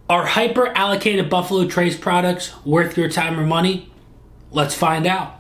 Are hyper allocated Buffalo Trace products worth your time or money? Let's find out.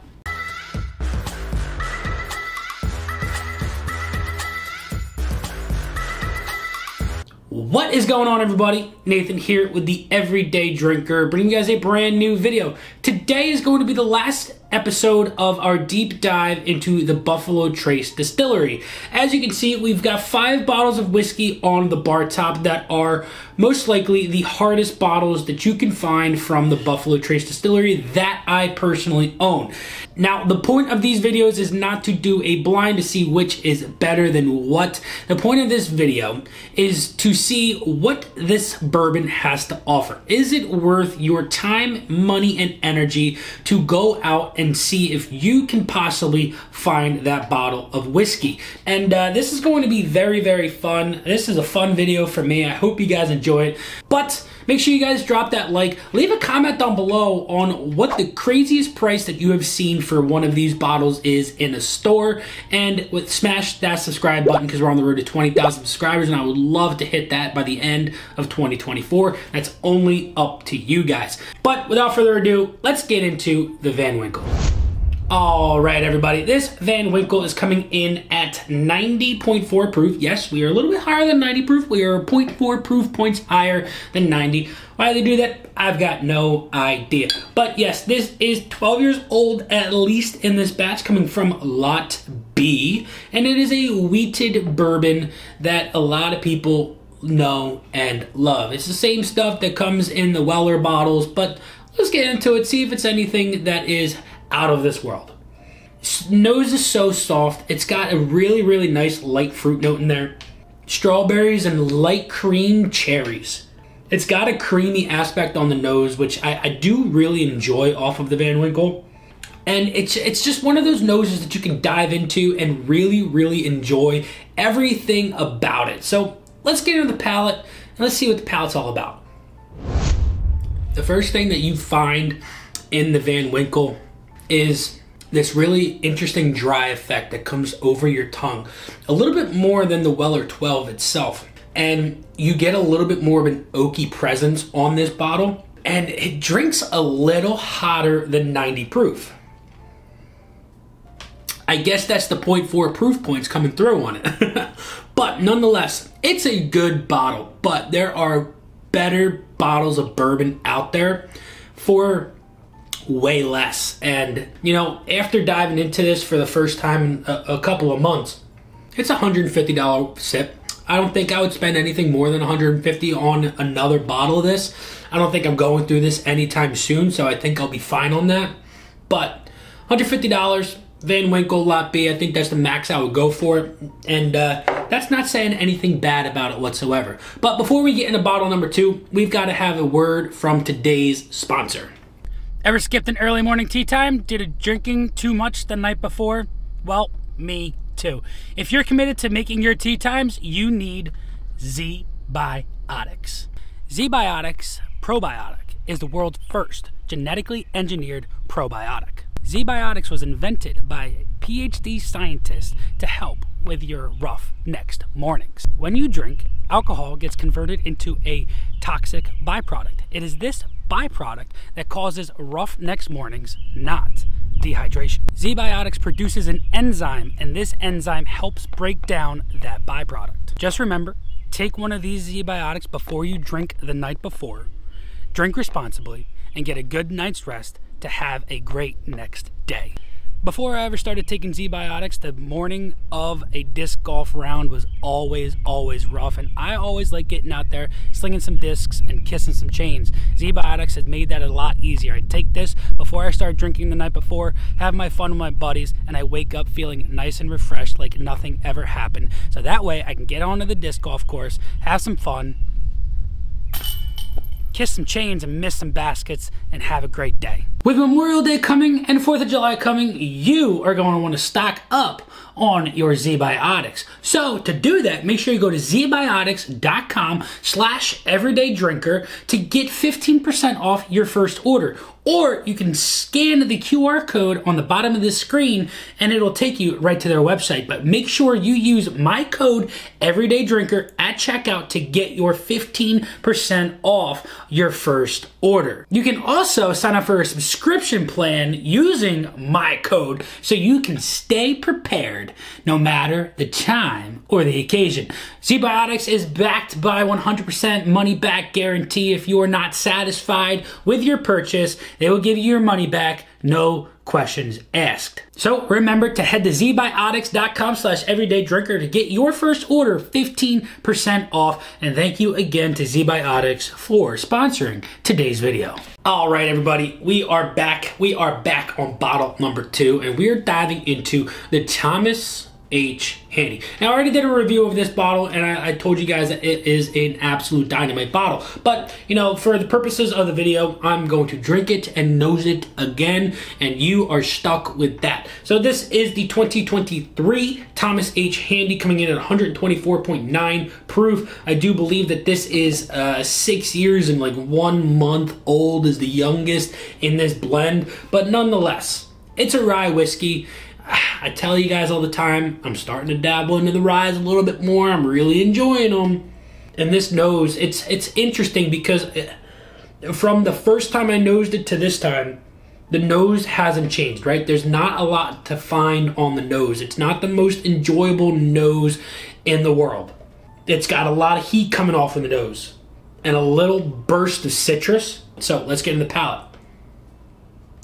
What is going on, everybody? Nathan here with the Everyday Drinker, bringing you guys a brand new video. Today is going to be the last episode of our deep dive into the Buffalo Trace distillery. As you can see, we've got 5 bottles of whiskey on the bar top that are most likely the hardest bottles that you can find from the Buffalo Trace distillery that I personally own. Now, the point of these videos is not to do a blind to see which is better than what. The point of this video is to see what this bourbon has to offer. Is it worth your time, money, and energy to go out and see if you can possibly find that bottle of whiskey? And this is going to be very, very fun. This is a fun video for me. I hope you guys enjoy it. But make sure you guys drop that like. Leave a comment down below on what the craziest price that you have seen for one of these bottles is in a store. And smash that subscribe button because we're on the road to 20,000 subscribers, and I would love to hit that by the end of 2024. That's only up to you guys. But without further ado, let's get into the Van Winkle. All right, everybody, this Van Winkle is coming in at 90.4 proof. Yes, we are a little bit higher than 90 proof. We are 0.4 proof points higher than 90. Why they do that, I've got no idea. But yes, this is 12 years old, at least in this batch, coming from Lot B. And it is a wheated bourbon that a lot of people know and love. It's the same stuff that comes in the Weller bottles, but let's get into it, see if it's anything that is out of this world. Nose is so soft. It's got a really, really nice light fruit note in there. Strawberries and light cream cherries. It's got a creamy aspect on the nose, which I do really enjoy off of the Van Winkle. And it's just one of those noses that you can dive into and really, really enjoy everything about it. So let's get into the palate and let's see what the palate's all about. The first thing that you find in the Van Winkle is this really interesting dry effect that comes over your tongue. A little bit more than the Weller 12 itself. And you get a little bit more of an oaky presence on this bottle. And it drinks a little hotter than 90 proof. I guess that's the 0.4 proof points coming through on it. But nonetheless, it's a good bottle. But there are better bottles of bourbon out there for way less. And you know, after diving into this for the first time in a couple of months, it's a $150 sip. I don't think I would spend anything more than $150 on another bottle of this. I don't think I'm going through this anytime soon, so I think I'll be fine on that. But $150, Van Winkle Lot B, I think that's the max I would go for it. And that's not saying anything bad about it whatsoever. But before we get into bottle number 2, we've got to have a word from today's sponsor. Ever skipped an early morning tea time due to drinking too much the night before? Well, me too. If you're committed to making your tea times, you need Z-Biotics. Z-Biotics Probiotic is the world's first genetically engineered probiotic. Z-Biotics was invented by PhD scientists to help with your rough next mornings. When you drink, alcohol gets converted into a toxic byproduct. It is this byproduct that causes rough next mornings, not dehydration. Z-Biotics produces an enzyme, and this enzyme helps break down that byproduct. Just remember, take one of these Z-Biotics before you drink the night before, drink responsibly, and get a good night's rest to have a great next day. Before I ever started taking Z-Biotics, the morning of a disc golf round was always rough, and I always like getting out there, slinging some discs and kissing some chains. Z-Biotics has made that a lot easier. I take this before I start drinking the night before, have my fun with my buddies, and I wake up feeling nice and refreshed like nothing ever happened. So that way I can get onto the disc golf course, have some fun, kiss some chains and miss some baskets, and have a great day. With Memorial Day coming and 4th of July coming, you are going to want to stock up on your ZBiotics. So to do that, make sure you go to zbiotics.com/everydaydrinker to get 15% off your first order. Or you can scan the QR code on the bottom of this screen and it'll take you right to their website. But make sure you use my code EverydayDrinker at checkout to get your 15% off your first order. You can also sign up for a subscription plan using my code so you can stay prepared no matter the time or the occasion. ZBiotics is backed by 100% money back guarantee. If you are not satisfied with your purchase, they will give you your money back, no questions asked. So remember to head to zbiotics.com/everydaydrinker to get your first order 15% off. And thank you again to ZBiotics for sponsoring today's video. All right, everybody, we are back. We are back on bottle number 2, and we are diving into the Thomas H. Handy. Now, I already did a review of this bottle, and I told you guys that it is an absolute dynamite bottle. But, you know, for the purposes of the video, I'm going to drink it and nose it again, and you are stuck with that. So this is the 2023 Thomas H. Handy, coming in at 124.9 proof. I do believe that this is 6 years and like 1 month old is the youngest in this blend. But nonetheless, it's a rye whiskey. I tell you guys all the time, I'm starting to dabble into the ryes a little bit more. I'm really enjoying them. And this nose, it's interesting because from the first time I nosed it to this time, the nose hasn't changed, right? There's not a lot to find on the nose. It's not the most enjoyable nose in the world. It's got a lot of heat coming off in the nose and a little burst of citrus. So let's get in the palate.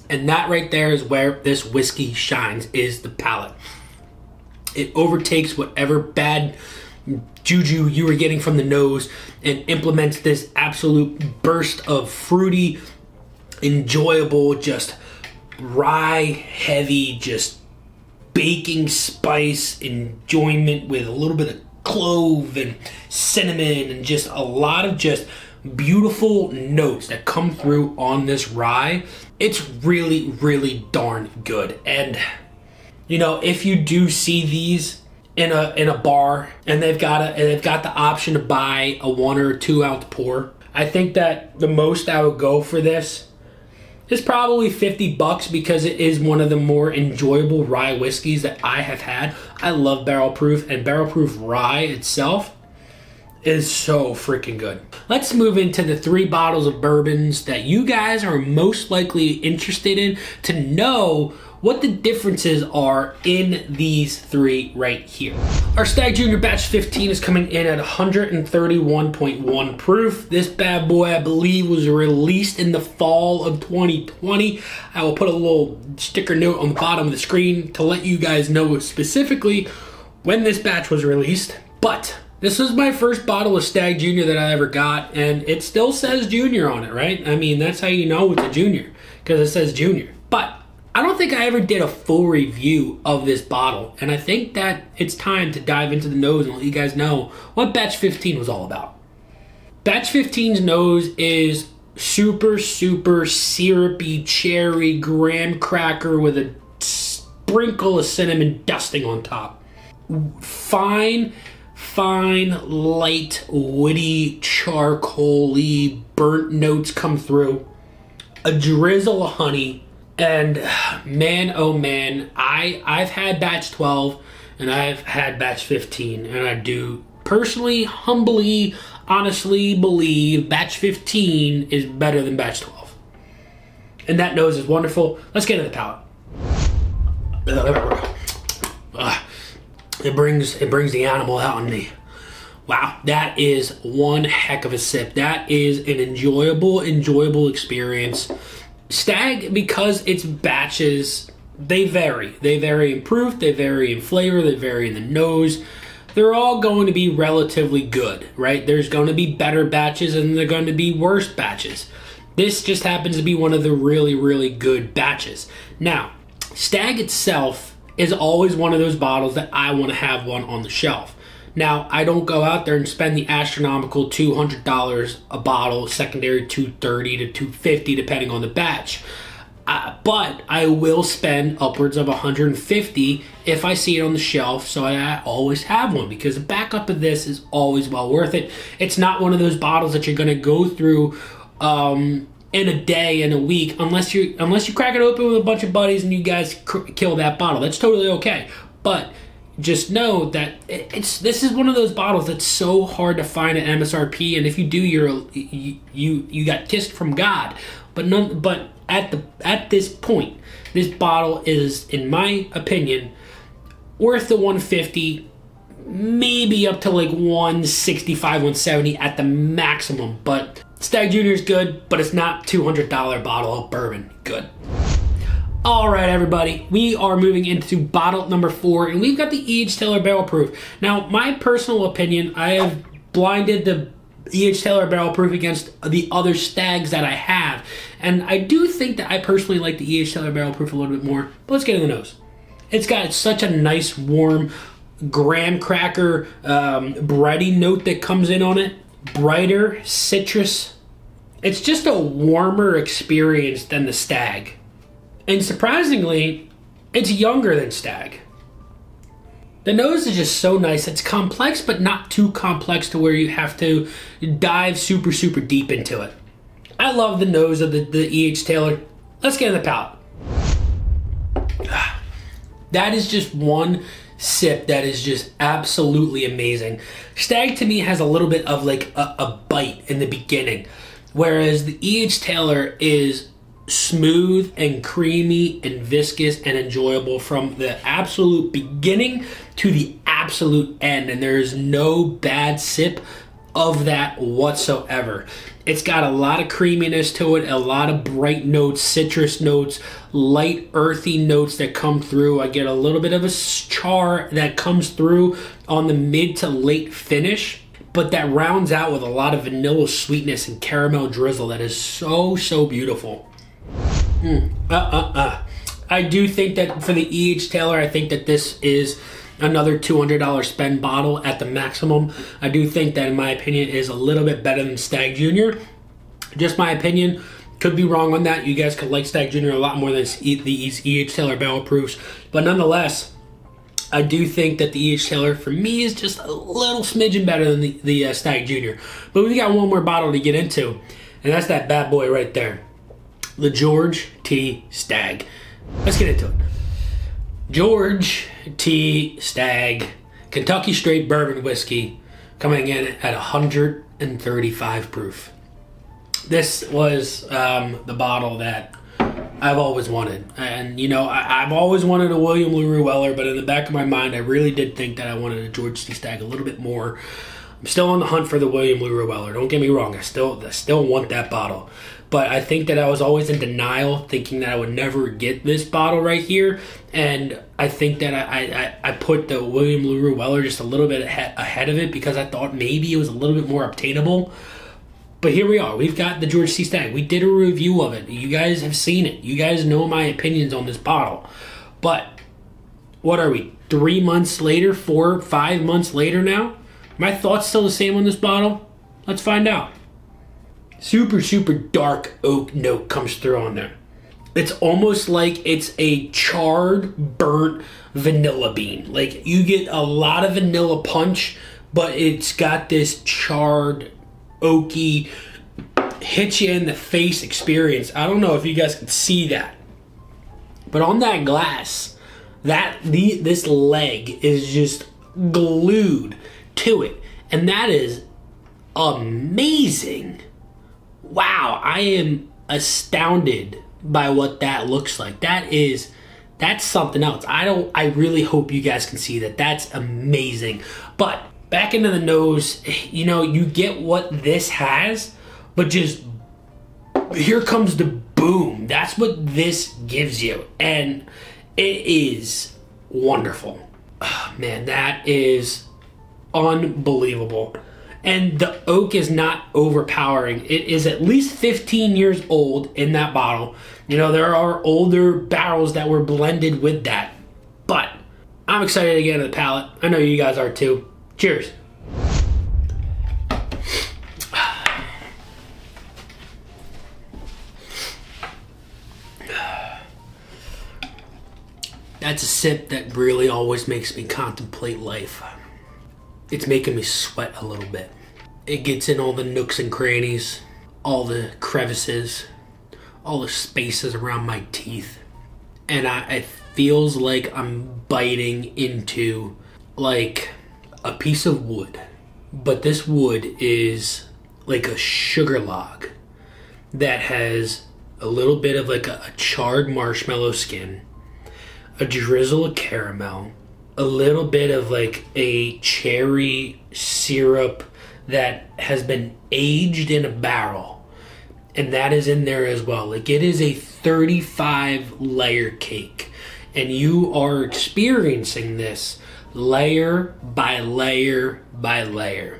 And that right there is where this whiskey shines, is the palate. It overtakes whatever bad juju you were getting from the nose and implements this absolute burst of fruity, enjoyable, just rye heavy, just baking spice enjoyment with a little bit of clove and cinnamon and just a lot of just beautiful notes that come through on this rye. It's really, really darn good. And you know, if you do see these in a bar and they've got the option to buy a 1 or 2 ounce pour, I think that the most I would go for this is probably $50 because it is one of the more enjoyable rye whiskeys that I have had. I love barrel proof, and barrel proof rye itself is so freaking good. Let's move into the 3 bottles of bourbons that you guys are most likely interested in to know what the differences are in these 3 right here. Our Stagg Jr. Batch 15 is coming in at 131.1 proof. This bad boy, I believe, was released in the fall of 2020. I will put a little sticker note on the bottom of the screen to let you guys know specifically when this batch was released. But this was my first bottle of Stagg Jr. that I ever got, and it still says Junior on it, right? I mean, that's how you know it's a Junior, because it says Junior. But I don't think I ever did a full review of this bottle, and I think that it's time to dive into the nose and let you guys know what Batch 15 was all about. Batch 15's nose is super, super syrupy, cherry, graham cracker with a sprinkle of cinnamon dusting on top. Fine, light, woody, charcoal-y, burnt notes come through. A drizzle of honey. And man, oh man, I've had batch 12 and I've had batch 15, and I do personally, humbly, honestly believe batch 15 is better than batch 12. And that nose is wonderful. Let's get into the palate. It brings the animal out in me. Wow, that is one heck of a sip. That is an enjoyable experience. Stagg, because it's batches, they vary. They vary in proof, they vary in flavor, they vary in the nose. They're all going to be relatively good, right? There's going to be better batches and they're going to be worse batches. This just happens to be one of the really, really good batches. Now, Stagg itself is always one of those bottles that I want to have one on the shelf. Now, I don't go out there and spend the astronomical $200 a bottle, secondary $230 to $250 depending on the batch. but I will spend upwards of $150 if I see it on the shelf, so I always have one, because a backup of this is always well worth it. It's not one of those bottles that you're going to go through in a day, in a week, unless you crack it open with a bunch of buddies and you guys kill that bottle. That's totally okay. But just know that this is one of those bottles that's so hard to find at MSRP, and if you do, you got kissed from God. But at this point, this bottle is, in my opinion, worth the $150, maybe up to like $165, $170 at the maximum. But Stagg Jr. is good, but it's not $200 bottle of bourbon good. All right, everybody, we are moving into bottle number 4, and we've got the E.H. Taylor Barrel Proof. Now, my personal opinion, I have blinded the E.H. Taylor Barrel Proof against the other Staggs that I have, and I do think that I personally like the E.H. Taylor Barrel Proof a little bit more, but let's get in the nose. It's got such a nice, warm, graham cracker, bready note that comes in on it. Brighter, citrus. It's just a warmer experience than the Stagg. And surprisingly, it's younger than Stagg. The nose is just so nice. It's complex, but not too complex to where you have to dive super, super deep into it. I love the nose of the E.H. Taylor. Let's get in the palate. That is just one sip that is just absolutely amazing. Stagg to me has a little bit of like a bite in the beginning, whereas the E.H. Taylor is smooth and creamy and viscous and enjoyable from the absolute beginning to the absolute end, and there is no bad sip of that whatsoever. It's got a lot of creaminess to it, a lot of bright notes, citrus notes, light earthy notes that come through. I get a little bit of a char that comes through on the mid to late finish, but that rounds out with a lot of vanilla sweetness and caramel drizzle that is so, so beautiful. I do think that for the E.H. Taylor, I think that this is another $200 spend bottle at the maximum. I do think that, in my opinion, is a little bit better than Stagg Jr. Just my opinion. Could be wrong on that. You guys could like Stagg Jr. a lot more than these E.H. Taylor Barrel Proofs. But nonetheless, I do think that the E.H. Taylor, for me, is just a little smidgen better than the Stagg Jr. But we got one more bottle to get into, and that's that bad boy right there. The George T. Stagg. Let's get into it. George T. Stagg, Kentucky Straight Bourbon Whiskey, coming in at 135 proof. This was the bottle that I've always wanted. And, you know, I've always wanted a William LaRue Weller, but in the back of my mind, I really did think that I wanted a George T. Stagg a little bit more. I'm still on the hunt for the William LaRue Weller. Don't get me wrong. I still want that bottle. But I think that I was always in denial, thinking that I would never get this bottle right here. And I think that I put the William LaRue Weller just a little bit ahead of it because I thought maybe it was a little bit more obtainable. But here we are. We've got the George T. Stagg. We did a review of it. You guys have seen it. You guys know my opinions on this bottle. But what are we? 3 months later? 4, 5 months later now? My thoughts still the same on this bottle? Let's find out. Super, super dark oak note comes through on there. It's almost like it's a charred, burnt vanilla bean. Like, you get a lot of vanilla punch, but it's got this charred, oaky, hit you in the face experience. I don't know if you guys can see that, but on that glass, this leg is just glued to it, and that is amazing. Wow, I am astounded by what that looks like. That's something else. I really hope you guys can see that. That's amazing. But back into the nose, you know, you get what this has, but just here comes the boom. That's what this gives you, and it is wonderful. Oh, man, that is unbelievable. And the oak is not overpowering. It is at least 15 years old in that bottle. You know, there are older barrels that were blended with that. But I'm excited to get into the palate. I know you guys are too. Cheers. That's a sip that really always makes me contemplate life. It's making me sweat a little bit. It gets in all the nooks and crannies, all the crevices, all the spaces around my teeth. And it feels like I'm biting into like a piece of wood. But this wood is like a sugar log that has a little bit of like a charred marshmallow skin, a drizzle of caramel, a little bit of like a cherry syrup that has been aged in a barrel, and that is in there as well. Like, it is a 35 layer cake, and you are experiencing this layer by layer by layer.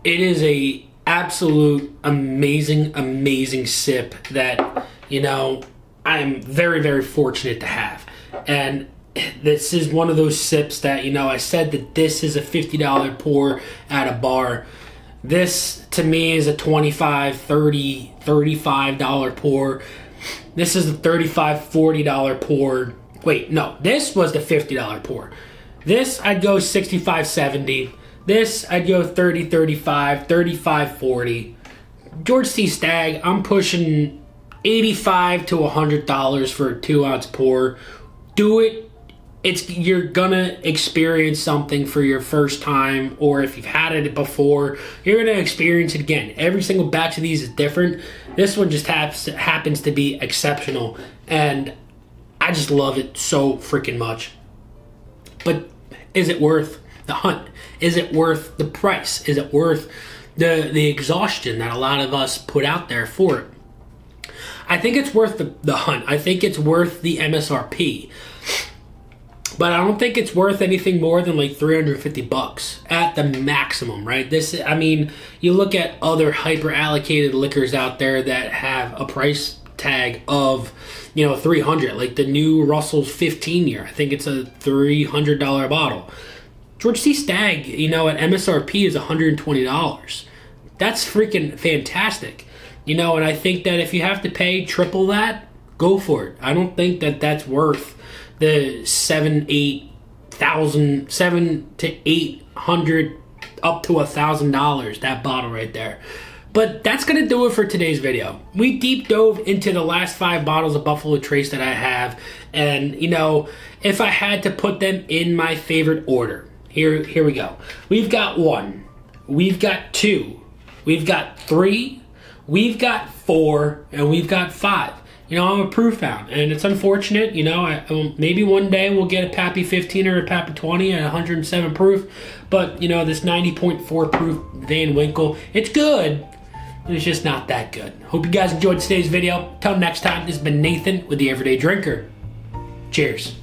It is a absolute amazing sip that, you know, I'm very fortunate to have. And this is one of those sips that, you know, I said that this is a $50 pour at a bar. This to me is a $25, $30, $35 pour. This is a $35, $40 pour. Wait, no, this was the $50 pour. This I'd go $65, $70. This I'd go $30, $35, $35, $40. George C. Stagg, I'm pushing $85 to $100 for a 2-ounce pour. Do it. You're gonna experience something for your first time, or if you've had it before, you're gonna experience it again. Every single batch of these is different. This one just happens to be exceptional, and I just love it so freaking much. But is it worth the hunt? Is it worth the price? Is it worth the exhaustion that a lot of us put out there for it? I think it's worth the hunt. I think it's worth the MSRP. But I don't think it's worth anything more than like $350 at the maximum, right? This, I mean, you look at other hyper allocated liquors out there that have a price tag of, you know, $300, like the new Russell's 15-year. I think it's a $300 bottle. George C. Stagg, you know, at MSRP is $120. That's freaking fantastic. You know, and I think that if you have to pay triple that, go for it. I don't think that that's worth the $700 to $800 up to $1,000, that bottle right there. But that's gonna do it for today's video. We deep dove into the last 5 bottles of Buffalo Trace that I have, and you know, if I had to put them in my favorite order, here we go. We've got 1, we've got 2, we've got 3, we've got 4, and we've got 5. You know, I'm a proof hound, and it's unfortunate, you know, maybe one day we'll get a Pappy 15 or a Pappy 20 at 107 proof, but, you know, this 90.4 proof Van Winkle, it's good, but it's just not that good. Hope you guys enjoyed today's video. Till next time, this has been Nathan with The Everyday Drinker. Cheers.